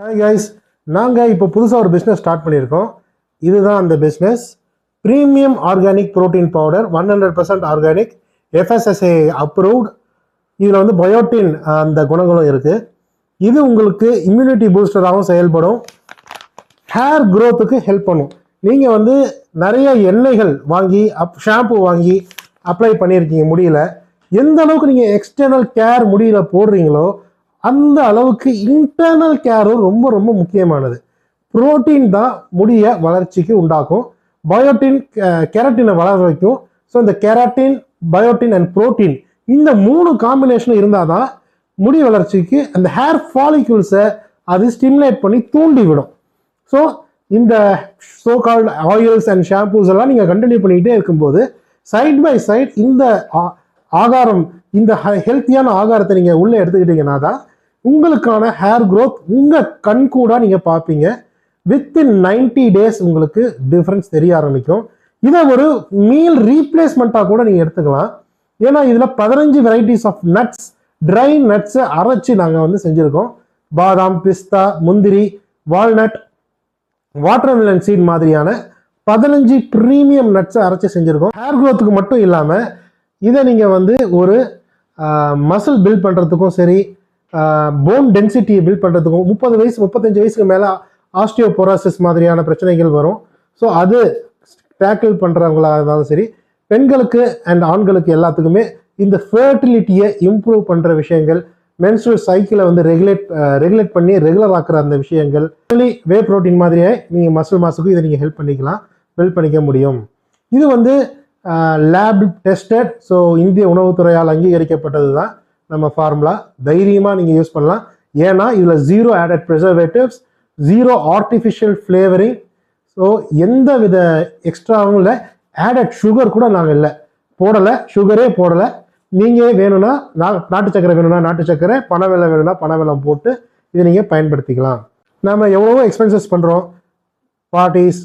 Hi guys, நாங்கள் இப்போ புதுசாக ஒரு பிஸ்னஸ் ஸ்டார்ட் பண்ணியிருக்கோம். இதுதான் அந்த business. Premium organic protein powder 100% organic, FSSAI approved. இதில் வந்து பயோட்டின் அந்த குணங்களும் இருக்குது. இது உங்களுக்கு இம்யூனிட்டி பூஸ்டராகவும் செயல்படும், ஹேர் க்ரோத்துக்கு ஹெல்ப் பண்ணும். நீங்கள் வந்து நிறைய எண்ணெய்கள் வாங்கி ஷாம்பு வாங்கி அப்ளை பண்ணியிருக்கீங்க முடியல. எந்த அளவுக்கு நீங்கள் எக்ஸ்டர்னல் கேர் முடியல போடுறீங்களோ அந்த அளவுக்கு இன்டர்னல் கேரும் ரொம்ப ரொம்ப முக்கியமானது. புரோட்டீன் தான் முடிய வளர்ச்சிக்கு உண்டாக்கும். பயோட்டின் கெரட்டினை வளர வைக்கும். ஸோ இந்த கெராட்டின், பயோட்டின் அண்ட் புரோட்டீன் இந்த 3 காம்பினேஷனும் இருந்தால் தான் முடி வளர்ச்சிக்கு அந்த ஹேர் ஃபாலிக்யூல்ஸை அது ஸ்டிமுலேட் பண்ணி தூண்டி விடும். ஸோ இந்த so called oils and shampoos எல்லாம் நீங்கள் கண்டினியூ பண்ணிக்கிட்டே இருக்கும்போது சைட் பை சைட் இந்த ஆகாரம், இந்த ஹெல்த்தியான ஆகாரத்தை நீங்கள் உள்ளே எடுத்துக்கிட்டீங்கன்னா தான் உங்களுக்கான ஹேர் க்ரோத் உங்கள் கண் கூட நீங்கள் பார்ப்பீங்க. வித்தின் 90 டேஸ் உங்களுக்கு டிஃப்ரென்ஸ் தெரிய ஆரம்பிக்கும். இதை ஒரு மீல் ரீப்ளேஸ்மெண்ட்டாக கூட நீங்கள் எடுத்துக்கலாம். ஏன்னா இதில் 15 வெரைட்டிஸ் ஆஃப் நட்ஸ், ட்ரை நட்ஸை அரைச்சி நாங்கள் வந்து செஞ்சுருக்கோம். பாதாம், பிஸ்தா, முந்திரி, வால்நட், வாட்டர்மெலன் சீட் மாதிரியான 15 ப்ரீமியம் நட்ஸை அரைச்சி செஞ்சுருக்கோம். ஹேர் க்ரோத்துக்கு மட்டும் இல்லாமல் இதை நீங்கள் வந்து ஒரு மசில் பில்ட் பண்ணுறதுக்கும் சரி, போன் டென்சிட்டியை பில்ட் பண்ணுறதுக்கும், 30 வயசு 35 வயசுக்கு மேலே ஆஸ்டியோபோரோசிஸ் மாதிரியான பிரச்சனைகள் வரும். ஸோ அது டேக்கிள் பண்ணுறவங்களா இருந்தாலும் சரி, பெண்களுக்கு அண்ட் ஆண்களுக்கு எல்லாத்துக்குமே இந்த ஃபெர்டிலிட்டியை இம்ப்ரூவ் பண்ணுற விஷயங்கள், மென்ஸ்ட்ரல் சைக்கிளை வந்து ரெகுலேட் பண்ணி ரெகுலர் ஆக்குற அந்த விஷயங்கள், வே ப்ரோட்டீன் மாதிரியே நீங்கள் மசில் மாஸுக்கும் இதை நீங்கள் ஹெல்ப் பண்ணிக்கலாம், பில்ட் பண்ணிக்க முடியும். இது வந்து லேப் டெஸ்டட். ஸோ இந்திய உணவுத்துறையால் அங்கீகரிக்கப்பட்டது தான் நம்ம ஃபார்முலா. தைரியமாக நீங்கள் யூஸ் பண்ணலாம். ஏன்னா இதில் 0 added preservatives, 0 artificial flavouring. So எந்த வித எக்ஸ்ட்ராவும் இல்லை. ஆடட் சுகர் கூட நாங்கள் இல்லை, போடலை, சுகரே போடலை. நீங்கள் வேணும்னா நாட்டு சக்கரை வேணும்னா நாட்டு சக்கரை, பனவெல்லம் வேணும்னா பனவெல்லம் போட்டு இதை நீங்கள் பயன்படுத்திக்கலாம். நம்ம எவ்வளவோ எக்ஸ்பென்சஸ் பண்ணுறோம், பார்ட்டிஸ்,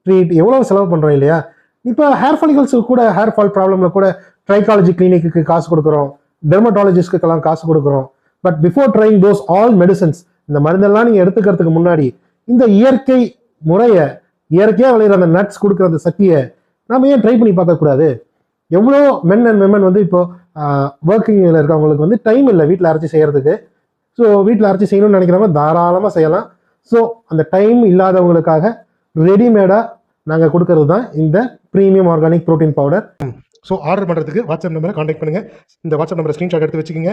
ட்ரீட், எவ்வளோ செலவு பண்ணுறோம் இல்லையா? இப்போ ஹேர் ஃபாலிகல்ஸுக்கு கூட, ஹேர் ஃபால் ப்ராப்ளமில் கூட ட்ரைகாலஜி கிளினிக்கு காசு கொடுக்குறோம், டெர்மட்டாலஜிஸ்டுக்கெல்லாம் காசு கொடுக்குறோம். But before trying those all medicines, இந்த மருந்தெல்லாம் நீங்கள் எடுத்துக்கிறதுக்கு முன்னாடி இந்த இயற்கை முறையை, இயற்கையாக விளையிற அந்த நட்ஸ் கொடுக்குற அந்த சக்தியை நம்ம ஏன் ட்ரை பண்ணி பார்க்கக்கூடாது? எவ்வளோ மென் அண்ட் விமன் வந்து இப்போ ஒர்க்கிங்கில் இருக்கவங்களுக்கு வந்து டைம் இல்லை வீட்டில் அரைச்சி செய்கிறதுக்கு. ஸோ வீட்டில் அரைச்சி செய்யணும்னு நினைக்கிறவங்க தாராளமாக செய்யலாம். ஸோ அந்த டைம் இல்லாதவங்களுக்காக ரெடிமேடாக நாங்கள் கொடுக்கறது தான் இந்த premium organic protein powder. So order பண்ணுறதுக்கு வாட்ஸ்அப் நம்பரை கான்டாக்ட் பண்ணுங்கள். இந்த வாட்ஸ்அப் நம்பரை ஸ்க்ரீன்ஷாட் எடுத்து வச்சுக்கோங்க.